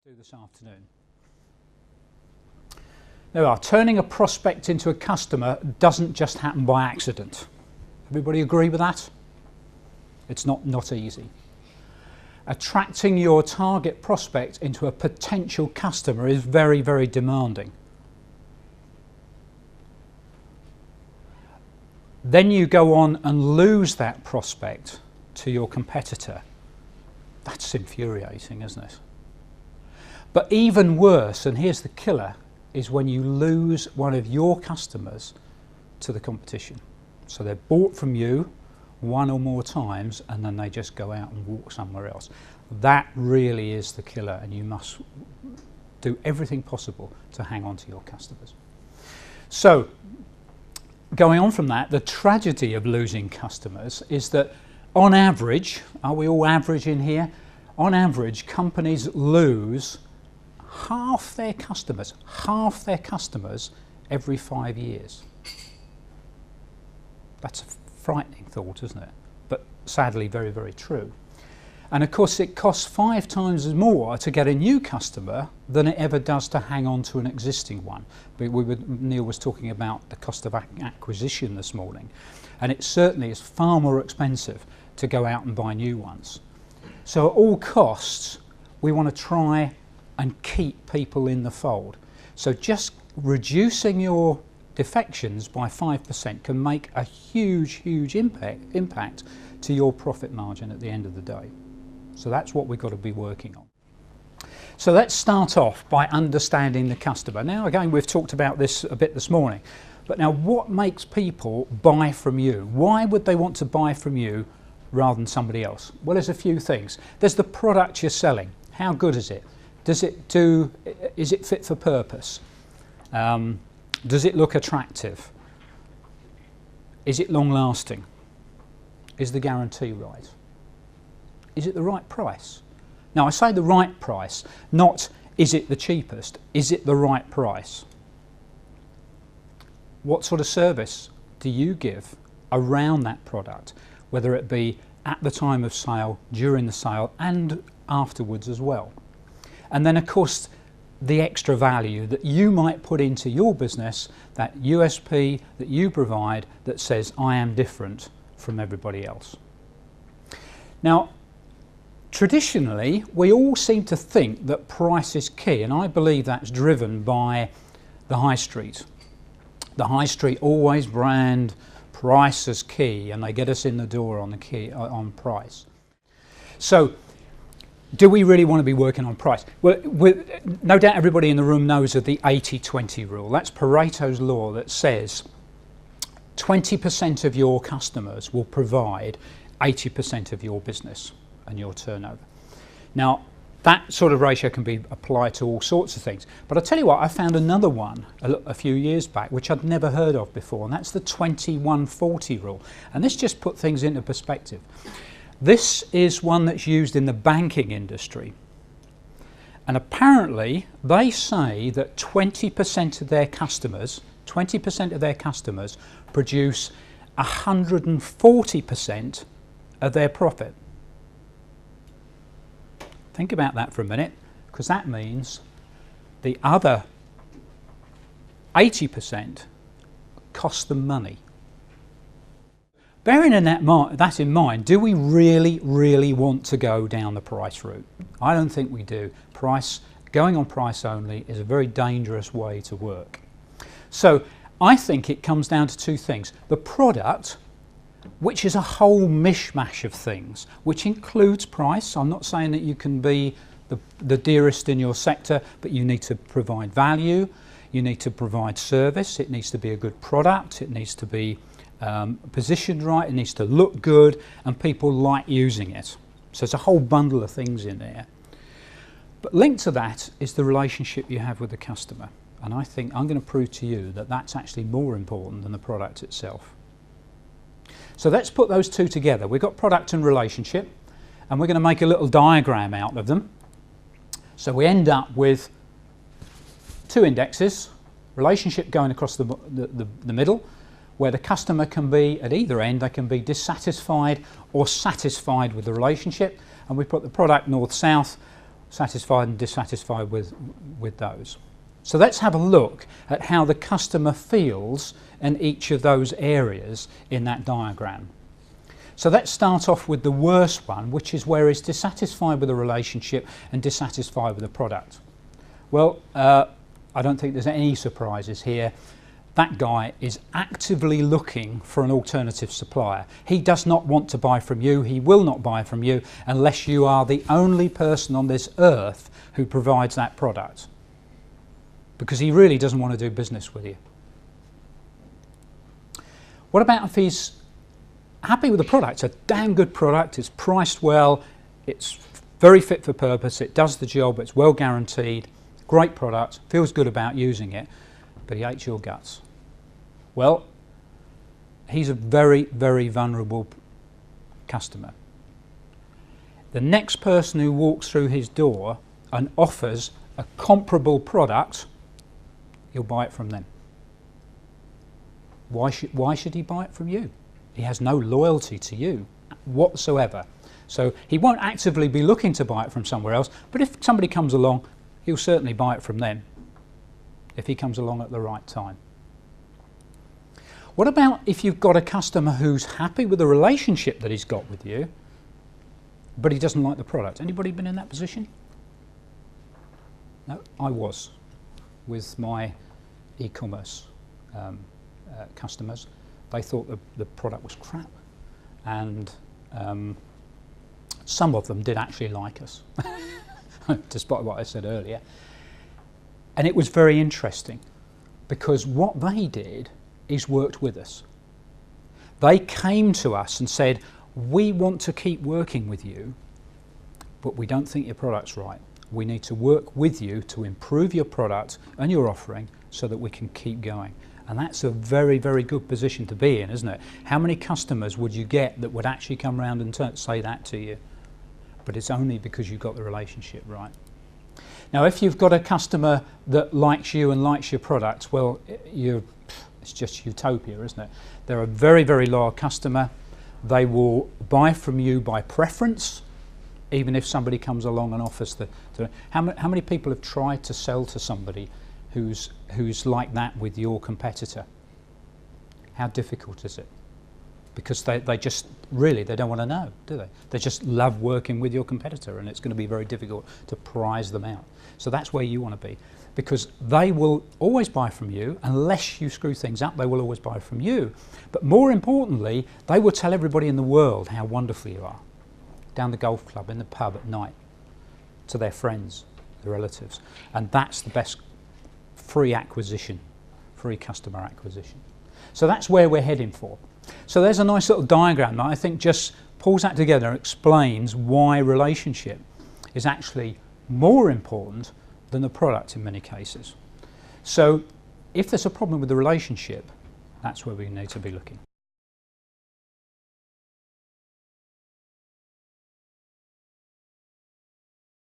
do this afternoon. Now, turning a prospect into a customer doesn't just happen by accident. Everybody agree with that? It's not easy. Attracting your target prospect into a potential customer is very, very demanding. Then you go on and lose that prospect to your competitor. That's infuriating, isn't it? But even worse, and here's the killer, is when you lose one of your customers to the competition. So they're bought from you one or more times and then they just go out and walk somewhere else. That really is the killer, and you must do everything possible to hang on to your customers. So going on from that, the tragedy of losing customers is that on average, are we all average in here? On average, companies lose half their customers every 5 years. That's a frightening thought, isn't it? But sadly very, very true. And of course it costs 5 times more to get a new customer than it ever does to hang on to an existing one. Neil was talking about the cost of acquisition this morning, and it certainly is far more expensive to go out and buy new ones. So at all costs we want to try and keep people in the fold. So just reducing your defections by 5% can make a huge impact to your profit margin at the end of the day. So that's what we've got to be working on. So let's start off by understanding the customer. Now again, we've talked about this a bit this morning, but now what makes people buy from you? Why would they want to buy from you rather than somebody else? Well, there's a few things. There's the product you're selling. How good is it? Is it fit for purpose? Does it look attractive? Is it long lasting? Is the guarantee right? Is it the right price? Now I say the right price, not is it the cheapest, is it the right price? What sort of service do you give around that product, whether it be at the time of sale, during the sale and afterwards as well? And then of course the extra value that you might put into your business, that USP that you provide that says I am different from everybody else. Now traditionally we all seem to think that price is key, and I believe that's driven by the high street. The high street always brand price as key, and they get us in the door on the key on price. So do we really want to be working on price? Well, no doubt everybody in the room knows of the 80-20 rule. That's Pareto's law that says 20% of your customers will provide 80% of your business and your turnover. Now that sort of ratio can be applied to all sorts of things, but I'll tell you what, I found another one a few years back which I'd never heard of before, and that's the 21-40 rule, and this just put things into perspective. This is one that's used in the banking industry, and apparently they say that 20% of their customers produce 140% of their profit. Think about that for a minute, because that means the other 80% cost them money. Bearing that in mind, do we really want to go down the price route? I don't think we do. Going on price only is a very dangerous way to work. So I think it comes down to two things. The product, which is a whole mishmash of things, which includes price. I'm not saying that you can be the dearest in your sector, but you need to provide value, you need to provide service, it needs to be a good product, it needs to be positioned right, it needs to look good, and people like using it. So it's a whole bundle of things in there. But linked to that is the relationship you have with the customer, and I think I'm going to prove to you that that's actually more important than the product itself. So let's put those two together. We've got product and relationship, and we're going to make a little diagram out of them. So we end up with two indexes, relationship going across the middle, where the customer can be at either end. They can be dissatisfied or satisfied with the relationship, and we put the product north-south satisfied and dissatisfied with those. So let's have a look at how the customer feels in each of those areas in that diagram. So let's start off with the worst one, which is where he's dissatisfied with the relationship and dissatisfied with the product. Well, I don't think there's any surprises here. That guy is actively looking for an alternative supplier. He does not want to buy from you. He will not buy from you unless you are the only person on this earth who provides that product, because he really doesn't want to do business with you. What about if he's happy with the product? It's a damn good product, it's priced well, it's very fit for purpose, it does the job, it's well guaranteed, great product, feels good about using it, but he hates your guts. Well, he's a very, very vulnerable customer. The next person who walks through his door and offers a comparable product, he'll buy it from them. Why should he buy it from you? He has no loyalty to you whatsoever. So he won't actively be looking to buy it from somewhere else, but if somebody comes along, he'll certainly buy it from them if he comes along at the right time. What about if you've got a customer who's happy with the relationship that he's got with you, but he doesn't like the product? Anybody been in that position? No, I was with my e-commerce customers. They thought the product was crap, and some of them did actually like us, despite what I said earlier. And it was very interesting, because what they did is worked with us. They came to us and said, we want to keep working with you, but we don't think your product's right. We need to work with you to improve your product and your offering so that we can keep going. And that's a very, very good position to be in, isn't it? How many customers would you get that would actually come around and say that to you? But it's only because you've got the relationship right. Now, if you've got a customer that likes you and likes your product, well, it's just utopia, isn't it? They're a very, very loyal customer. They will buy from you by preference, even if somebody comes along and offers how many people have tried to sell to somebody who's like that with your competitor? How difficult is it? Because they just really, they don't want to know, do they? They just love working with your competitor, and it's going to be very difficult to prize them out. So that's where you want to be, because they will always buy from you. Unless you screw things up, they will always buy from you. But more importantly, they will tell everybody in the world how wonderful you are, down the golf club, in the pub at night, to their friends, their relatives. And that's the best free acquisition, free customer acquisition. So that's where we're heading for. So there's a nice little diagram that I think just pulls that together and explains why relationship is actually more important than the product in many cases. So if there's a problem with the relationship, that's where we need to be looking.